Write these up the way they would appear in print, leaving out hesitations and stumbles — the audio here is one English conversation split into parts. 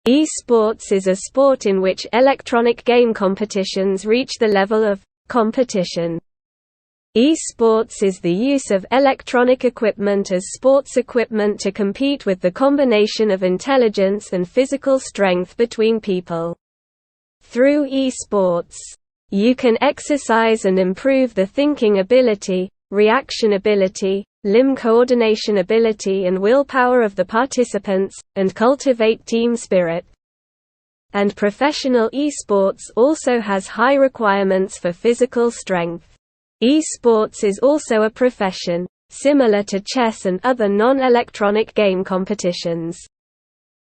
Esports is a sport in which electronic game competitions reach the level of competition. Esports is the use of electronic equipment as sports equipment to compete with the combination of intelligence and physical strength between people. Through esports, you can exercise and improve the thinking ability, reaction ability, limb coordination ability and willpower of the participants, and cultivate team spirit. And professional esports also has high requirements for physical strength. Esports is also a profession, similar to chess and other non-electronic game competitions.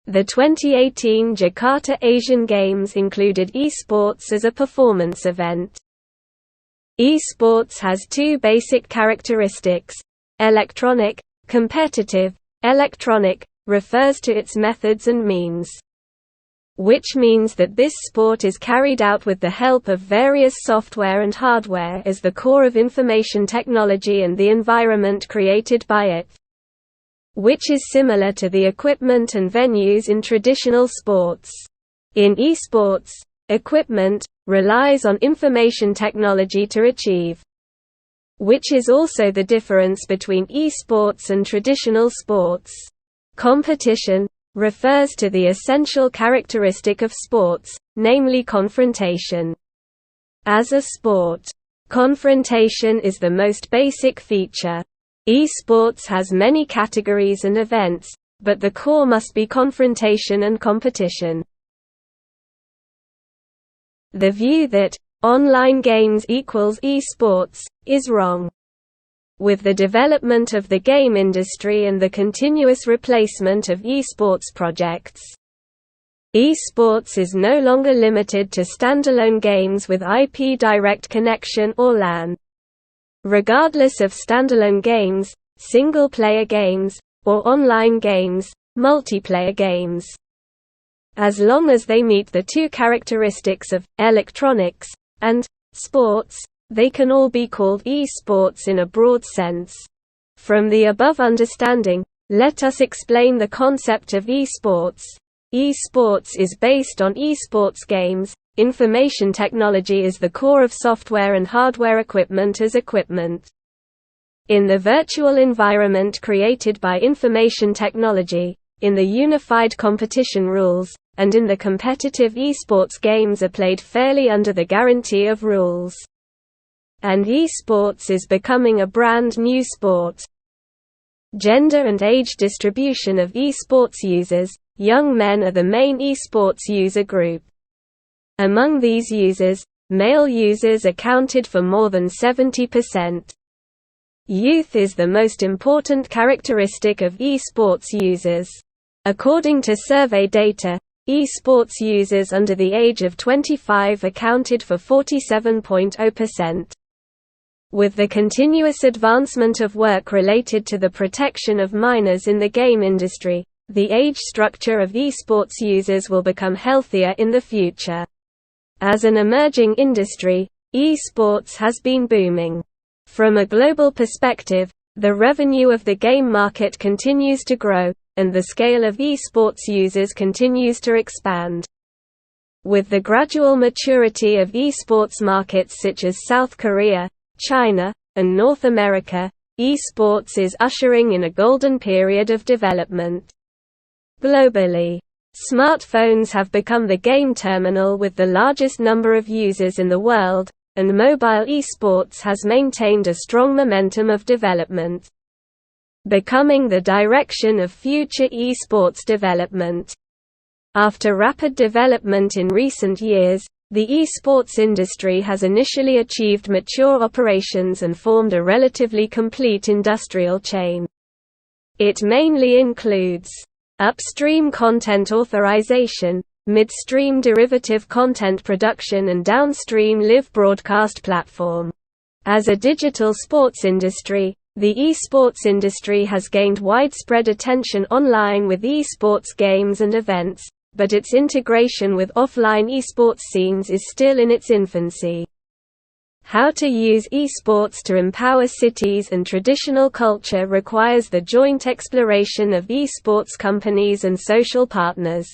The 2018 Jakarta Asian Games included esports as a performance event. Esports has two basic characteristics. Electronic, competitive. Electronic refers to its methods and means, which means that this sport is carried out with the help of various software and hardware as the core of information technology and the environment created by it, which is similar to the equipment and venues in traditional sports. In esports, equipment relies on information technology to achieve, which is also the difference between esports and traditional sports. Competition refers to the essential characteristic of sports, namely confrontation. As a sport, confrontation is the most basic feature. Esports has many categories and events, but the core must be confrontation and competition. The view that online games equals esports is wrong. With the development of the game industry and the continuous replacement of esports projects, esports is no longer limited to standalone games with IP direct connection or LAN. Regardless of standalone games, single-player games, or online games, multiplayer games, as long as they meet the two characteristics of electronics and sports, they can all be called esports in a broad sense. From the above understanding, let us explain the concept of esports. Esports is based on esports games. Information technology is the core of software and hardware equipment as equipment. In the virtual environment created by information technology, in the unified competition rules, and in the competitive esports games are played fairly under the guarantee of rules. And esports is becoming a brand new sport. Gender and age distribution of esports users. Young men are the main esports user group. Among these users, male users accounted for more than 70%. Youth is the most important characteristic of esports users. According to survey data, esports users under the age of 25 accounted for 47.0%. With the continuous advancement of work related to the protection of minors in the game industry, the age structure of esports users will become healthier in the future. As an emerging industry, esports has been booming. From a global perspective, the revenue of the game market continues to grow, and the scale of esports users continues to expand. With the gradual maturity of esports markets such as South Korea, China, and North America, esports is ushering in a golden period of development. Globally, smartphones have become the game terminal with the largest number of users in the world, and mobile esports has maintained a strong momentum of development, becoming the direction of future esports development. After rapid development in recent years, the esports industry has initially achieved mature operations and formed a relatively complete industrial chain. It mainly includes upstream content authorization, midstream derivative content production and downstream live broadcast platform. As a digital sports industry, the esports industry has gained widespread attention online with esports games and events, but its integration with offline esports scenes is still in its infancy. How to use esports to empower cities and traditional culture requires the joint exploration of esports companies and social partners.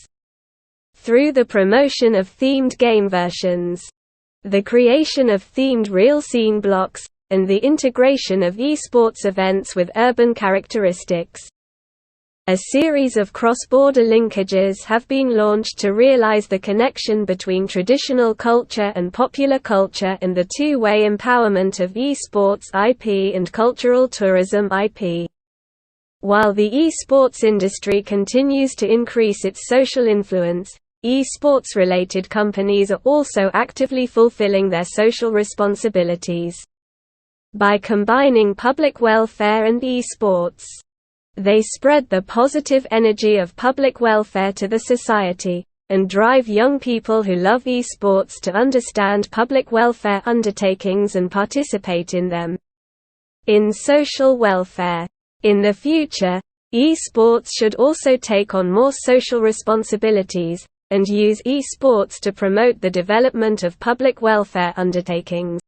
through the promotion of themed game versions, the creation of themed real scene blocks, and the integration of esports events with urban characteristics. A series of cross-border linkages have been launched to realize the connection between traditional culture and popular culture and the two-way empowerment of esports IP and cultural tourism IP. While the esports industry continues to increase its social influence, esports-related companies are also actively fulfilling their social responsibilities. By combining public welfare and esports, they spread the positive energy of public welfare to the society, and drive young people who love esports to understand public welfare undertakings and participate in them. In social welfare. In the future, esports should also take on more social responsibilities, and use esports to promote the development of public welfare undertakings.